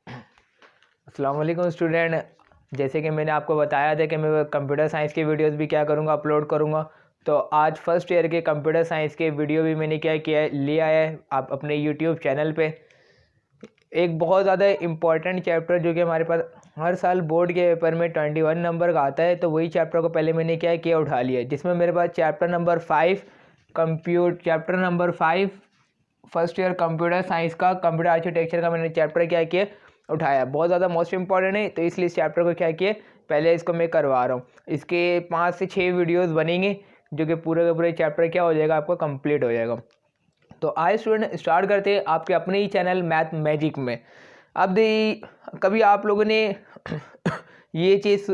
अस्सलाम वालेकुम स्टूडेंट। जैसे कि मैंने आपको बताया था कि मैं कंप्यूटर साइंस की वीडियोस भी क्या करूँगा, अपलोड करूँगा। तो आज फर्स्ट ईयर के कंप्यूटर साइंस के वीडियो भी मैंने क्या किया है, ले आया है आप अपने यूट्यूब चैनल पे। एक बहुत ज़्यादा इम्पॉर्टेंट चैप्टर जो कि हमारे पास हर साल बोर्ड के पेपर में 21 नंबर का आता है, तो वही चैप्टर को पहले मैंने क्या किया, उठा लिया, जिसमें मेरे पास chapter number 5 first year computer science का कंप्यूटर आर्किटेक्चर का मैंने चैप्टर क्या किया, उठाया। बहुत ज़्यादा मोस्ट इंपॉर्टेंट है, तो इसलिए इस चैप्टर को क्या किया, पहले इसको मैं करवा रहा हूँ। इसके 5 से 6 वीडियोस बनेंगे जो कि पूरे का पूरे चैप्टर क्या हो जाएगा, आपका कंप्लीट हो जाएगा। तो आज स्टूडेंट स्टार्ट करते हैं आपके अपने ही चैनल मैथ मैजिक में। अब कभी आप लोगों ने ये चीज़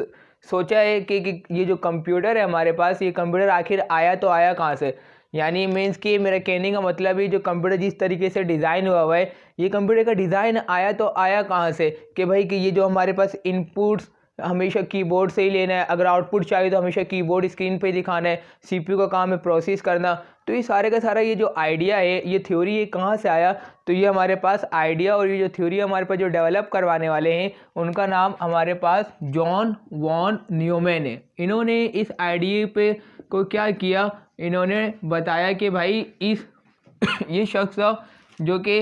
सोचा है कि ये जो कंप्यूटर है हमारे पास, ये कंप्यूटर आखिर आया तो आया कहाँ से? यानी मीन्स कि मेरा कहने का मतलब है, जो कंप्यूटर जिस तरीके से डिज़ाइन हुआ हुआ है, ये कंप्यूटर का डिज़ाइन आया तो आया कहाँ से? कि भाई कि ये जो हमारे पास इनपुट्स हमेशा कीबोर्ड से ही लेना है, अगर आउटपुट चाहिए तो हमेशा कीबोर्ड स्क्रीन पे दिखाना है, सीपीयू का काम है प्रोसेस करना। तो ये सारे का सारा ये जो आइडिया है, ये थ्योरी ये कहाँ से आया? तो ये हमारे पास आइडिया और ये जो थ्योरी हमारे पास जो डेवलप करवाने वाले हैं, उनका नाम हमारे पास जॉन वॉन न्यूमैन है। इन्होंने इस आइडिया पे को क्या किया, इन्होंने बताया कि भाई इस ये शख्स जो कि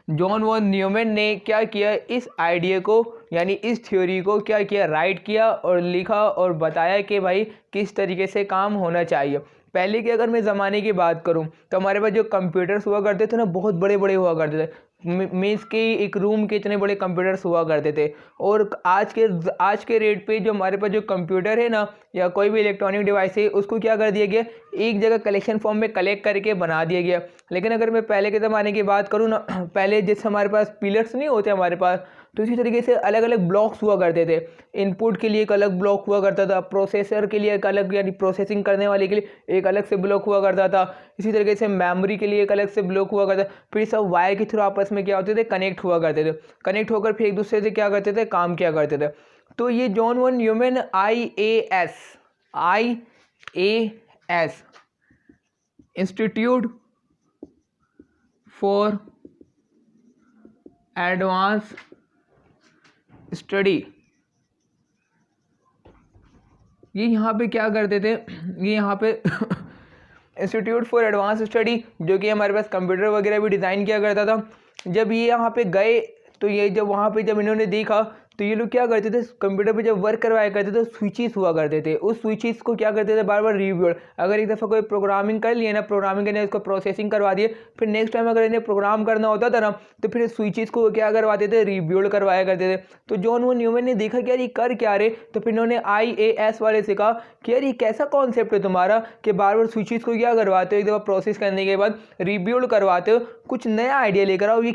जॉन वॉन न्यूमैन ने क्या किया, इस आइडिया को यानी इस थ्योरी को क्या किया, राइट किया और लिखा और बताया कि भाई किस तरीके से काम होना चाहिए। पहले के अगर मैं ज़माने की बात करूं, तो हमारे पास जो कंप्यूटर्स हुआ करते थे ना, बहुत बड़े बड़े हुआ करते थे। मीन्स के एक रूम के इतने बड़े कंप्यूटर्स हुआ करते थे। और आज के रेट पे जो हमारे पास जो कंप्यूटर है ना, या कोई भी इलेक्ट्रॉनिक डिवाइस है, उसको क्या कर दिया गया, एक जगह कलेक्शन फॉर्म में कलेक्ट करके बना दिया गया। लेकिन अगर मैं पहले के ज़माने की बात करूँ ना, पहले जैसे हमारे पास पिलर्स नहीं होते हमारे पास, तो इसी तरीके से अलग अलग ब्लॉक्स हुआ करते थे। इनपुट के लिए एक अलग ब्लॉक हुआ करता था, प्रोसेसर के लिए एक अलग, यानी प्रोसेसिंग करने वाले के लिए एक अलग से ब्लॉक हुआ करता था। इसी तरीके से मेमोरी के लिए एक अलग से ब्लॉक हुआ करता। फिर सब वायर के थ्रू आपस में क्या होते थे, कनेक्ट हुआ करते थे। कनेक्ट होकर फिर एक दूसरे से क्या करते थे, काम किया करते थे। तो ये John von Neumann IAS institute for advance study, ये यहाँ पे क्या करते थे, ये यहाँ पे इंस्टीट्यूट फॉर एडवांस स्टडी, जो कि हमारे पास कंप्यूटर वगैरह भी डिज़ाइन किया करता था। जब ये यहाँ पे गए, तो ये जब वहाँ पे जब इन्होंने देखा, तो ये लोग क्या करते थे, कंप्यूटर पे जब वर्क करवाया करते थे, स्विचेस हुआ करते थे। उस स्विचेस को क्या करते थे, बार बार रिव्यू, अगर एक दफ़ा कोई प्रोग्रामिंग कर लिए ना, प्रोग्रामिंग करने उसको प्रोसेसिंग करवा दिए, फिर नेक्स्ट टाइम अगर इन्हें प्रोग्राम करना होता था ना, तो फिर स्विचेस को क्या करवाते थे, रिब्यूल्ड करवाया करते थे। तो जॉन वॉन न्यूमैन ने देखा कि यार ये कर क्या रहे, तो फिर इन्होंने IAS वाले से कहा कि यार ये कैसा कॉन्सेप्ट है तुम्हारा कि बार बार स्विचेस को क्या करवाते हो, एक दफ़ा प्रोसेस करने के बाद रिब्यूल्ड करवाते हो। कुछ नया आइडिया लेकर आओ, ये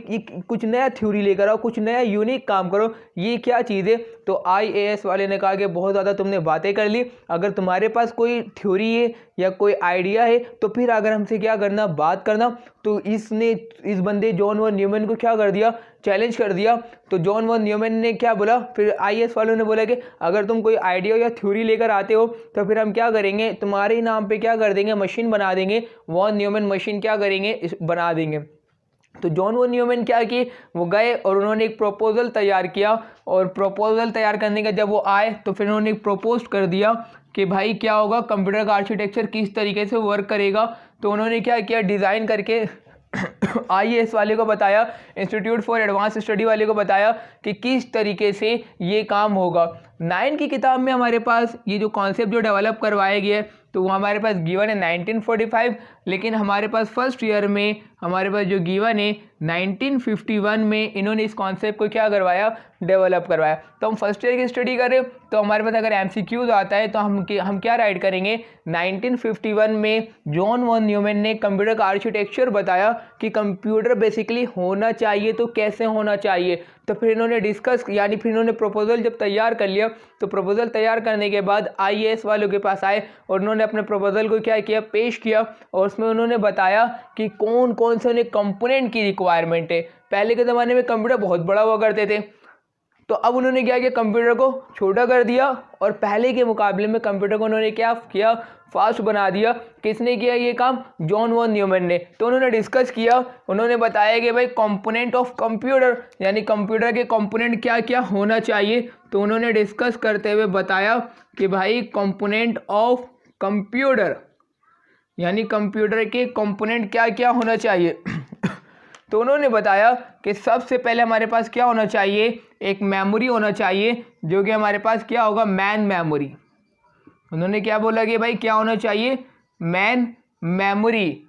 कुछ नया थ्योरी लेकर आओ, कुछ नया यूनिक काम करो, ये क्या चीज़ है? तो IAS वाले ने कहा कि बहुत ज़्यादा तुमने बातें कर ली, अगर तुम्हारे पास कोई थ्योरी है या कोई आइडिया है, तो फिर अगर हमसे क्या करना, बात करना। तो इसने इस बंदे जॉन वॉन न्यूमैन को क्या कर दिया, चैलेंज कर दिया। तो जॉन वॉन न्यूमैन ने क्या बोला, फिर IAS वालों ने बोला कि अगर तुम कोई आइडिया या थ्योरी लेकर आते हो, तो फिर हम क्या करेंगे, तुम्हारे ही नाम पे क्या कर देंगे, मशीन बना देंगे, वॉन न्यूमैन मशीन क्या करेंगे, बना देंगे। तो जॉन वॉन न्यूमैन क्या किए, वो गए और उन्होंने एक प्रपोजल तैयार किया। और प्रपोजल तैयार करने का जब वो आए, तो फिर उन्होंने एक प्रपोज कर दिया कि भाई क्या होगा, कंप्यूटर का आर्किटेक्चर किस तरीके से वर्क करेगा। तो उन्होंने क्या किया, डिज़ाइन करके IAS वाले को बताया, इंस्टीट्यूट फॉर एडवांस स्टडी वाले को बताया कि किस तरीके से ये काम होगा। 9 की किताब में हमारे पास ये जो कॉन्सेप्ट जो डेवलप करवाया गया है, तो वो हमारे पास गिवन है 1945, लेकिन हमारे पास फर्स्ट ईयर में हमारे पास जो गिवन है 1951 में इन्होंने इस कॉन्सेप्ट को क्या करवाया, डेवलप करवाया। तो हम फर्स्ट ईयर की स्टडी करें, तो हमारे पास अगर MCQs आता है, तो हम क्या राइट करेंगे, 1951 में जॉन वॉन न्यूमैन ने कंप्यूटर का आर्किटेक्चर बताया कि कंप्यूटर बेसिकली होना चाहिए तो कैसे होना चाहिए। तो फिर इन्होंने डिस्कस, यानी फिर इन्होंने प्रपोजल जब तैयार कर लिया, तो प्रपोजल तैयार करने के बाद IAS वालों के पास आए और उन्होंने अपने प्रपोजल को क्या किया, पेश किया। और उसमें उन्होंने बताया कि कौन कौन से उन्हें कंपोनेंट की रिक्वायरमेंट है। पहले के ज़माने में कंप्यूटर बहुत बड़ा हुआ करते थे, तो अब उन्होंने क्या किया, कंप्यूटर को छोटा कर दिया और पहले के मुकाबले में कंप्यूटर को उन्होंने क्या किया, फास्ट बना दिया। किसने किया ये काम, जॉन वॉन न्यूमैन ने। तो उन्होंने डिस्कस किया, उन्होंने बताया कि भाई कंपोनेंट ऑफ कंप्यूटर, यानी कंप्यूटर के कंपोनेंट क्या क्या होना चाहिए। तो उन्होंने डिस्कस करते हुए बताया कि भाई कंपोनेंट ऑफ कंप्यूटर, यानी कंप्यूटर के कंपोनेंट क्या क्या होना चाहिए। तो उन्होंने बताया कि सबसे पहले हमारे पास क्या होना चाहिए, एक मेमोरी होना चाहिए, जो कि हमारे पास क्या होगा, मैन मेमोरी। उन्होंने क्या बोला कि भाई क्या होना चाहिए, मैन मेमोरी,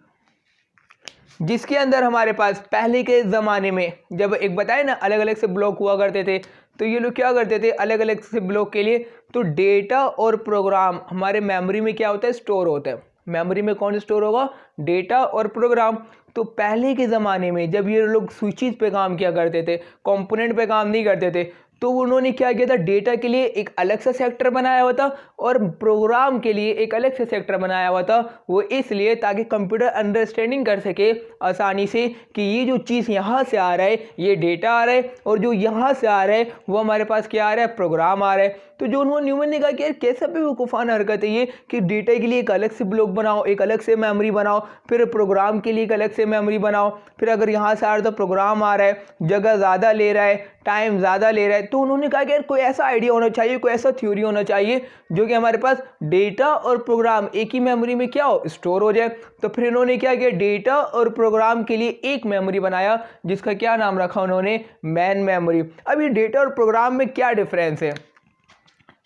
जिसके अंदर हमारे पास पहले के ज़माने में जब एक बताए ना अलग अलग से ब्लॉक हुआ करते थे, तो ये लोग क्या करते थे अलग अलग से ब्लॉक के लिए, तो डेटा और प्रोग्राम हमारे मेमोरी में क्या होता है, स्टोर होता है। मेमोरी में कौन स्टोर होगा, डेटा और प्रोग्राम। तो पहले के ज़माने में जब ये लोग स्विचेस पे काम किया करते थे, कंपोनेंट पे काम नहीं करते थे, तो उन्होंने क्या किया था, डेटा के लिए एक अलग सा सेक्टर बनाया हुआ था और प्रोग्राम के लिए एक अलग से सेक्टर बनाया हुआ था। वो इसलिए ताकि कंप्यूटर अंडरस्टैंडिंग कर सके आसानी से कि ये जो चीज़ यहाँ से आ रहा है ये डेटा आ रहा है, और जो यहाँ से आ रहा है वो हमारे पास क्या आ रहा है, प्रोग्राम आ रहा है। तो जो उन्होंने न्यूमैन ने कहा कि यार कैसा बेवकूफ़ाना हरकत है ये कि डेटा के लिए एक अलग से ब्लॉक बनाओ, एक अलग से मेमोरी बनाओ, फिर प्रोग्राम के लिए एक अलग से मेमोरी बनाओ, फिर अगर यहाँ से आ रहा है तो प्रोग्राम आ रहा है, जगह ज़्यादा ले रहा है, टाइम ज़्यादा ले रहा है। तो उन्होंने कहा कि यार कोई ऐसा आइडिया होना चाहिए, कोई ऐसा थ्योरी होना चाहिए जो कि हमारे पास डेटा और प्रोग्राम एक ही मेमोरी में क्या हो, स्टोर हो जाए। तो फिर इन्होंने क्या किया, डेटा और प्रोग्राम के लिए एक मेमोरी बनाया, जिसका क्या नाम रखा उन्होंने, मैन मेमोरी। अब ये डेटा और प्रोग्राम में क्या डिफरेंस है,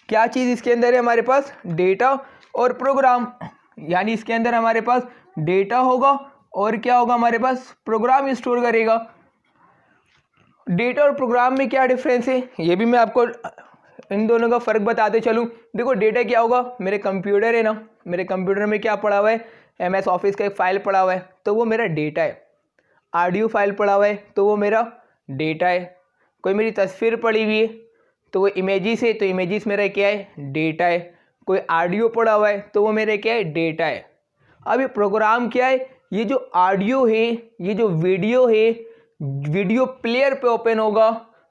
क्या चीज़ इसके अंदर है हमारे पास, डेटा और प्रोग्राम, यानी इसके अंदर हमारे पास डेटा होगा और क्या होगा, हमारे पास प्रोग्राम स्टोर करेगा। डेटा और प्रोग्राम में क्या डिफरेंस है, ये भी मैं आपको इन दोनों का फ़र्क बताते चलूँ। देखो डेटा क्या होगा, मेरे कंप्यूटर है ना, मेरे कंप्यूटर में क्या पड़ा हुआ है, MS ऑफिस का एक फ़ाइल पड़ा हुआ है, तो वो मेरा डेटा है। ऑडियो फाइल पड़ा हुआ है तो वो मेरा डेटा है। कोई मेरी तस्वीर पड़ी हुई है तो वो इमेजेस है, तो इमेजेस मेरा क्या है, डेटा है। कोई ऑडियो पड़ा हुआ है तो वो मेरा क्या है, डेटा है। अब ये प्रोग्राम क्या है, ये जो ऑडियो है, ये जो वीडियो है, वीडियो प्लेयर पे ओपन होगा,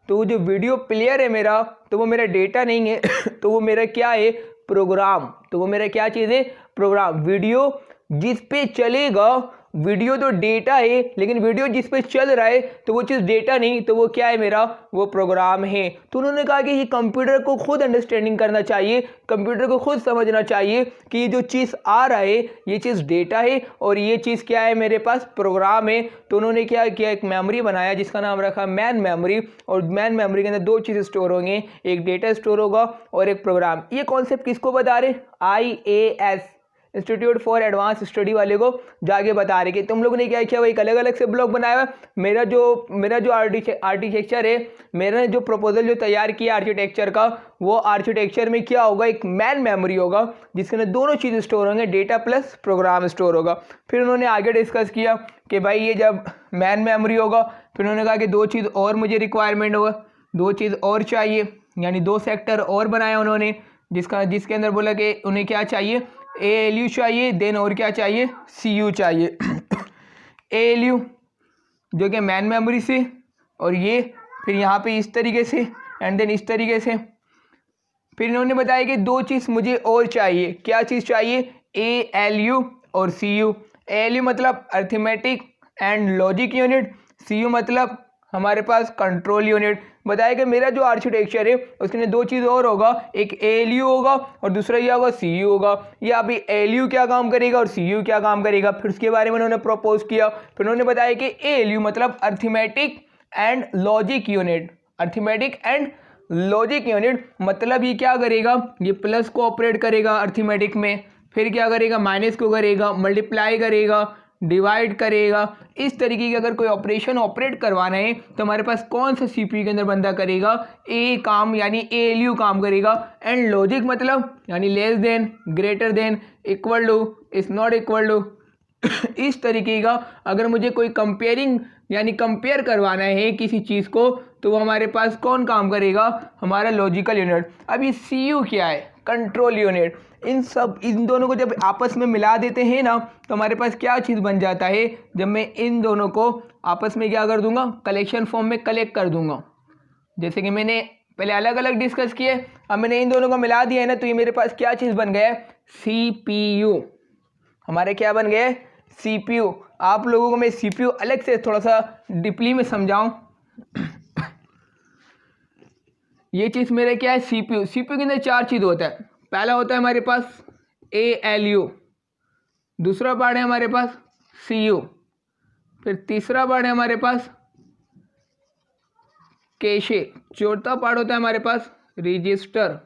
तो वो जो वीडियो प्लेयर है मेरा, तो वो मेरा डेटा नहीं है तो वो मेरा क्या है, प्रोग्राम। तो वो मेरा क्या चीज़ है, प्रोग्राम। वीडियो जिस पे चलेगा, वीडियो तो डेटा है, लेकिन वीडियो जिस पे चल रहा है तो वो चीज़ डेटा नहीं, तो वो क्या है मेरा, वो प्रोग्राम है। तो उन्होंने कहा कि ये कंप्यूटर को खुद अंडरस्टैंडिंग करना चाहिए, कंप्यूटर को खुद समझना चाहिए कि ये जो चीज़ आ रहा है ये चीज़ डेटा है और ये चीज़ क्या है, मेरे पास प्रोग्राम है। तो उन्होंने क्या किया, एक मेमोरी बनाया जिसका नाम रखा मैन मेमोरी, और मैन मेमोरी के अंदर दो चीज़ स्टोर होंगे, एक डेटा स्टोर होगा और एक प्रोग्राम। ये कॉन्सेप्ट किसको बता रहे, IAS institute for advance study वाले को जाके बता रहे कि तुम लोगों ने क्या किया, वो एक अलग अलग से ब्लॉक बनाया हुआ। मेरा जो आर्किटेक्चर है, मेरा जो प्रपोजल जो तैयार किया आर्किटेक्चर का, वो आर्किटेक्चर में क्या होगा, एक मैन मेमोरी होगा जिसके अंदर दोनों चीज़ स्टोर होंगे, डेटा प्लस प्रोग्राम स्टोर होगा। फिर उन्होंने आगे डिस्कस किया कि भाई ये जब मैन मेमोरी होगा, फिर उन्होंने कहा कि दो चीज़ और मुझे रिक्वायरमेंट होगा, दो चीज़ और चाहिए, यानी दो सेक्टर और बनाया उन्होंने, जिसके अंदर बोला कि उन्हें क्या चाहिए, ALU चाहिए, देन और क्या चाहिए, CU चाहिए। ALU जो कि मैन मेमोरी से, और ये फिर यहाँ पे इस तरीके से एंड देन इस तरीके से। फिर इन्होंने बताया कि दो चीज़ मुझे और चाहिए, क्या चीज़ चाहिए, ALU और CU। ALU मतलब arithmetic and logic unit, CU मतलब हमारे पास कंट्रोल यूनिट। बताया कि मेरा जो आर्किटेक्चर है उसके अंदर दो चीज़ और होगा, एक ALU होगा और दूसरा ये होगा CU होगा। ये अभी ALU क्या काम करेगा और CU क्या काम करेगा, फिर उसके बारे में उन्होंने प्रपोज किया। फिर उन्होंने बताया कि ALU मतलब arithmetic and logic unit, arithmetic and logic unit मतलब ये क्या करेगा, ये प्लस को ऑपरेट करेगा अर्थमेटिक में, फिर क्या करेगा, माइनस को करेगा, मल्टीप्लाई करेगा, डिवाइड करेगा। इस तरीके के अगर कोई ऑपरेशन ऑपरेट करवाना है तो हमारे पास कौन सा CPU के अंदर बंदा करेगा, A काम यानी ALU काम करेगा। एंड लॉजिक मतलब यानी less than, greater than, equal to, is not equal to. इस तरीके का अगर मुझे कोई कंपेयरिंग यानी कंपेयर करवाना है किसी चीज़ को, तो वो हमारे पास कौन काम करेगा, हमारा लॉजिकल यूनिट। अब ये CU क्या है, कंट्रोल यूनिट। इन दोनों को जब आपस में मिला देते हैं ना, तो हमारे पास क्या चीज़ बन जाता है, जब मैं इन दोनों को आपस में क्या कर दूंगा, कलेक्शन फॉर्म में कलेक्ट कर दूंगा। जैसे कि मैंने पहले अलग अलग डिस्कस किए, अब मैंने इन दोनों को मिला दिया है ना, तो ये मेरे पास क्या चीज़ बन गया है, CPU। हमारे क्या बन गए, CPU। आप लोगों को मैं CPU अलग से थोड़ा सा डीपली में समझाऊं। ये चीज़ मेरे क्या है, CPU के अंदर 4 चीज़ होता है। पहला होता है हमारे पास ALU, दूसरा पार्ट है हमारे पास CU, फिर तीसरा पार्ट है हमारे पास कैशे, चौथा पार्ट होता है हमारे पास रजिस्टर।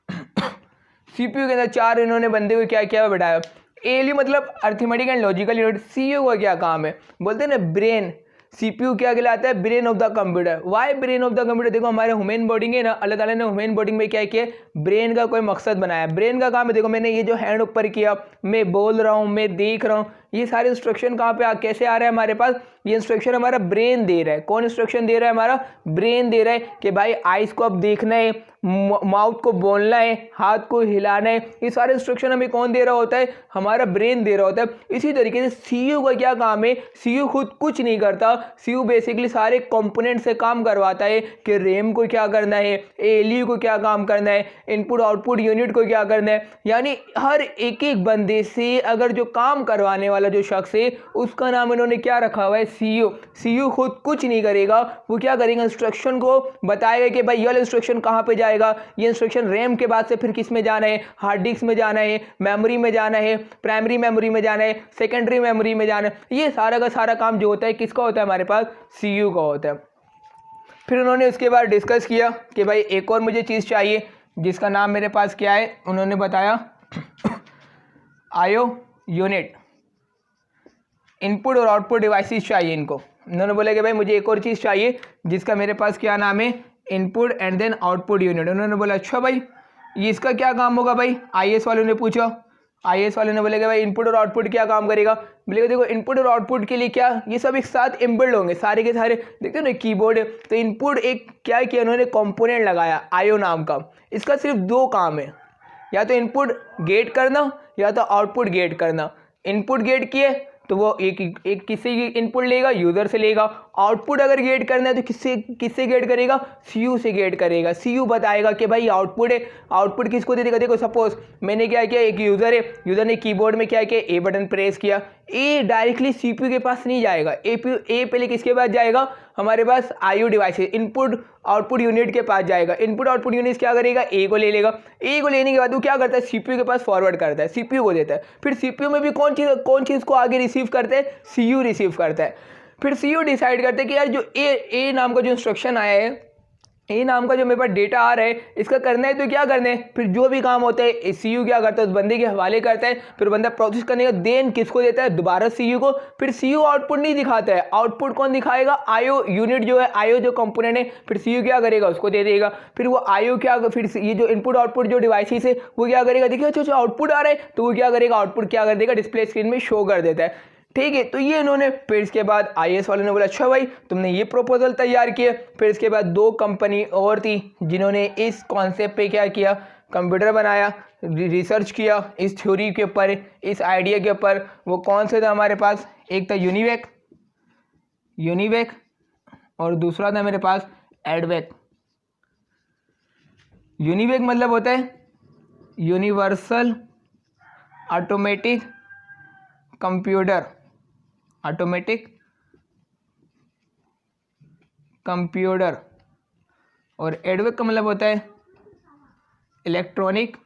CPU के अंदर 4 इन्होंने बंदे को क्या क्या बैठाया। ALU मतलब arithmetic and logical unit. CU का क्या काम है, बोलते हैं ना ब्रेन। CPU क्या कहलाता है, brain of the computer. Why brain of the computer, देखो हमारे ह्यूमन बॉडी है ना, अल्लाह ताला ने ह्यूमन बॉडी में क्या किया, ब्रेन का कोई मकसद बनाया। ब्रेन का काम है, देखो मैंने ये जो हैंड ऊपर किया, मैं बोल रहा हूँ, मैं देख रहा हूँ, ये सारे इंस्ट्रक्शन कहाँ पे कैसे आ रहा है हमारे पास, ये इंस्ट्रक्शन हमारा ब्रेन दे रहा है। कौन इंस्ट्रक्शन दे रहा है, हमारा ब्रेन दे रहा है कि भाई आइस को अब देखना है, माउथ को बोलना है, हाथ को हिलाना है, ये सारे इंस्ट्रक्शन हमें कौन दे रहा होता है, हमारा ब्रेन दे रहा होता है। इसी तरीके से CU का क्या काम है, CU खुद कुछ नहीं करता। CU बेसिकली सारे कंपोनेंट से काम करवाता है कि रैम को क्या करना है, ALU को क्या काम करना है, इनपुट आउटपुट यूनिट को क्या करना है। यानी हर एक एक बंदे से अगर जो काम करवाने वाला जो शख्स है, उसका नाम इन्होंने क्या रखा हुआ है, CU। CU खुद कुछ नहीं करेगा, वो क्या करेगा, इंस्ट्रक्शन को बताएगा कि भाई ये इंस्ट्रक्शन कहाँ पे जाएगा, ये इंस्ट्रक्शन रैम के बाद से फिर किस में जाना है, हार्ड डिस्क में जाना है, मेमोरी में जाना है, प्राइमरी मेमोरी में जाना है, सेकेंडरी मेमोरी में जाना है। ये सारा का सारा काम जो होता है किसका होता है, हमारे पास CU का होता है। फिर उन्होंने उसके बाद डिस्कस किया कि भाई एक और मुझे चीज़ चाहिए, जिसका नाम मेरे पास क्या है, उन्होंने बताया IO यूनिट। इनपुट और आउटपुट डिवाइसेस चाहिए इनको। उन्होंने बोला कि भाई मुझे एक और चीज़ चाहिए, जिसका मेरे पास क्या नाम है, input and then output unit. उन्होंने बोला अच्छा भाई ये इसका क्या काम होगा, भाई IS वालों ने पूछा। IS वाले ने बोले कि भाई इनपुट और आउटपुट क्या काम करेगा। बोले देखो इनपुट और आउटपुट के लिए क्या, ये सब एक साथ इनबिल्ड होंगे, सारे के सारे देखते हो ना कीबोर्ड। तो इनपुट एक क्या किया उन्होंने, कंपोनेंट लगाया IO नाम का। इसका सिर्फ 2 काम है, या तो इनपुट गेट करना या तो आउटपुट गेट करना। इनपुट गेट किए तो वो एक किसी की इनपुट लेगा, यूज़र से लेगा। आउटपुट अगर गेट करना है तो किससे गेट करेगा, CU से गेट करेगा। CU बताएगा कि भाई आउटपुट है, आउटपुट किसको दे देगा। देखो सपोज मैंने क्या किया, एक यूज़र है, यूज़र ने कीबोर्ड में क्या किया, A बटन प्रेस किया, A डायरेक्टली CPU के पास नहीं जाएगा, A पहले किसके पास जाएगा, हमारे पास IO डिवाइस है, इनपुट आउटपुट यूनिट के पास जाएगा। इनपुट आउटपुट यूनिट क्या करेगा, A को ले लेगा। A को लेने के बाद वो क्या करता है, CPU के पास फॉरवर्ड करता है, CPU को देता है। फिर CPU में भी कौन चीज़ को आगे रिसीव करते हैं, CU रिसीव करता है। फिर CU डिसाइड करते हैं कि यार जो A नाम का जो इंस्ट्रक्शन आया है, A नाम का जो मेरे पास डेटा आ रहा है, इसका करना है तो क्या करना है। फिर जो भी काम होता है CU क्या करता है, उस बंदे के हवाले करता है। फिर बंदा प्रोसेस करने का देन किसको देता है, दोबारा CU को। फिर CU आउटपुट नहीं दिखाता है, आउटपुट कौन दिखाएगा, IO यूनिट जो है, IO जो कंपोनेंट है। फिर CU क्या करेगा, उसको दे देगा। फिर वो IO क्या, फिर ये जो इनपुट आउटपुट जो डिवाइसेस है वो क्या करेगा, देखिए अच्छा आउटपुट आ रहा है तो वो क्या करेगा, आउटपुट क्या कर देगा, डिस्प्ले स्क्रीन में शो कर देता है। ठीक है, तो ये इन्होंने फिर इसके बाद IS वालों ने बोला अच्छा भाई तुमने ये प्रपोजल तैयार किया। फिर इसके बाद 2 कंपनी और थी जिन्होंने इस कॉन्सेप्ट पे क्या किया, कंप्यूटर बनाया, रिसर्च किया इस थ्योरी के ऊपर, इस आइडिया के ऊपर। वो कौन से था हमारे पास, एक था यूनिवेक और दूसरा था मेरे पास एडवेक। यूनिवेक मतलब होता है यूनिवर्सल ऑटोमेटिक कंप्यूटर और एडवेक का मतलब होता है electronic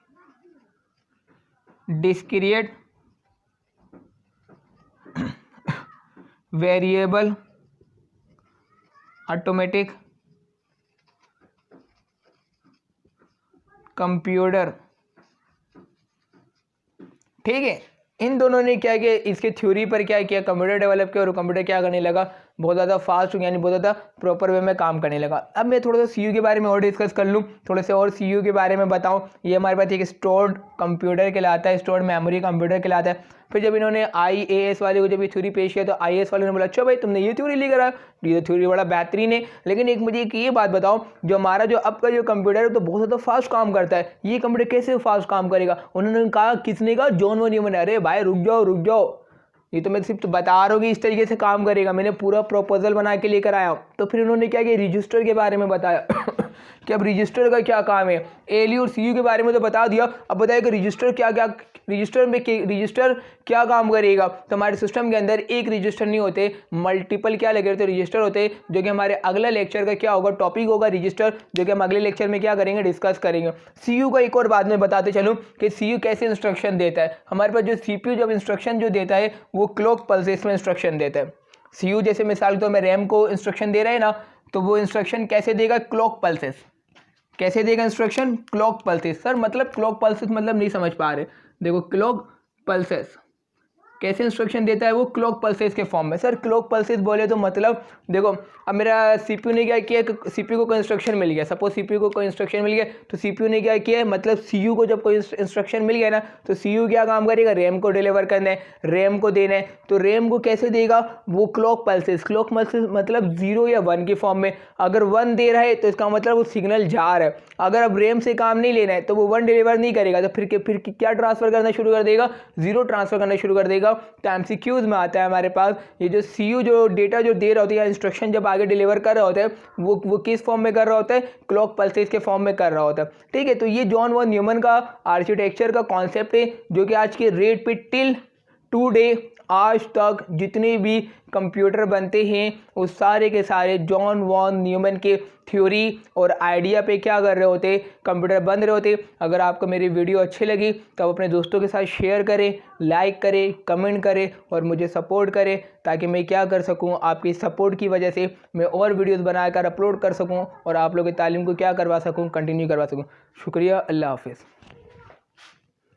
discrete variable automatic computer. ठीक है, इन दोनों ने क्या किया, इसके थ्योरी पर क्या किया, कंप्यूटर डेवलप किया और कंप्यूटर क्या करने लगा, बहुत ज़्यादा फास्ट यानी बहुत ज़्यादा प्रॉपर वे में काम करने लगा। अब मैं थोड़ा सा CU के बारे में और डिस्कस कर लूँ, थोड़े से और CU के बारे में बताऊँ। ये हमारे पास एक स्टोर्ड कंप्यूटर कहलाता है, स्टोर्ड मेमोरी कंप्यूटर कहलाता है। फिर जब इन्होंने IAS वाले को जब ये थ्योरी पेश किया तो IAS वाले ने बोला अच्छा भाई तुमने ये थ्योरी लेकर आया, ये थ्योरी बड़ा बेहतरीन है, लेकिन एक मुझे ये बात बताओ, जो हमारा जो अब का जो कंप्यूटर है तो बहुत ज़्यादा फास्ट काम करता है, ये कंप्यूटर कैसे फास्ट काम करेगा। उन्होंने कहा, किसने कहा, जॉन वन न्यूमैन। अरे भाई रुक जाओ, ये तो मैं सिर्फ बता रहा हूँ कि इस तरीके से काम करेगा, मैंने पूरा प्रपोजल बना के लेकर आया हूँ। तो फिर उन्होंने क्या किया, रजिस्टर के बारे में बताया। कि अब रजिस्टर का क्या काम है। ALU और CU के बारे में तो बता दिया, अब बताइए कि रजिस्टर क्या काम करेगा। तो हमारे सिस्टम के अंदर एक रजिस्टर नहीं होते, मल्टीपल क्या लगे रहते रजिस्टर होते, जो कि हमारे अगला लेक्चर का क्या होगा टॉपिक होगा रजिस्टर, जो कि हम अगले लेक्चर में क्या करेंगे डिस्कस करेंगे। CU का एक और बाद में बताते चलूँ कि CU कैसे इंस्ट्रक्शन देता है। हमारे पास जो CPU जब इंस्ट्रक्शन जो देता है वो क्लॉक पल्सेस में इंस्ट्रक्शन देता है। CU जैसे मिसाल तो मैं रैम को इंस्ट्रक्शन दे रहा है ना, तो वो इंस्ट्रक्शन कैसे देगा, क्लॉक पल्सेस। कैसे देगा इंस्ट्रक्शन, क्लॉक पल्सेस। सर मतलब क्लॉक पल्सेस मतलब नहीं समझ पा रहे, देखो क्लॉक पल्सेस कैसे इंस्ट्रक्शन देता है, वो क्लॉक पल्सेस के फॉर्म में। सर क्लॉक पल्सेस बोले तो मतलब देखो अब मेरा CPU ने क्या किया, CPU को कोई इंस्ट्रक्शन मिल गया, सपोज CPU को कोई इंस्ट्रक्शन मिल गया, तो CPU ने क्या किया, मतलब CU को जब कोई इंस्ट्रक्शन मिल गया ना, तो CU क्या काम करेगा, रैम को डिलीवर करना है, रैम को देना है। तो रैम को कैसे देगा, वो क्लॉक पल्सेस मतलब 0 या 1 के फॉर्म में। अगर 1 दे रहा है तो इसका मतलब वो सिग्नल जा रहा है। अगर अब रैम से काम नहीं लेना है तो वो 1 डिलीवर नहीं करेगा, तो फिर क्या ट्रांसफर करना शुरू कर देगा, 0 ट्रांसफर करना शुरू कर देगा। तो MCQs में आता है हमारे पास ये जो CU जो डेटा जो दे रहा होता है या इंस्ट्रक्शन जब आगे डिलीवर कर रहा होता है वो किस फॉर्म में कर रहा होता है, क्लॉक पल्सेस के फॉर्म में कर रहा होता है। ठीक है, तो ये जॉन वॉन न्यूमन का आर्किटेक्चर का कॉन्सेप्ट है, जो कि आज के रेट पे टिल टुडे आज तक जितने भी कंप्यूटर बनते हैं वो सारे के सारे जॉन वॉन न्यूमन के थ्योरी और आइडिया पे क्या कर रहे होते, कंप्यूटर बन रहे होते। अगर आपको मेरी वीडियो अच्छी लगी तो आप अपने दोस्तों के साथ शेयर करें, लाइक करें, कमेंट करें और मुझे सपोर्ट करें, ताकि मैं क्या कर सकूं, आपकी सपोर्ट की वजह से मैं और वीडियोस बनाकर अपलोड कर सकूं और आप लोगों की तालीम को क्या करवा सकूं, कंटिन्यू करवा सकूं। शुक्रिया, अल्लाह हाफिज़।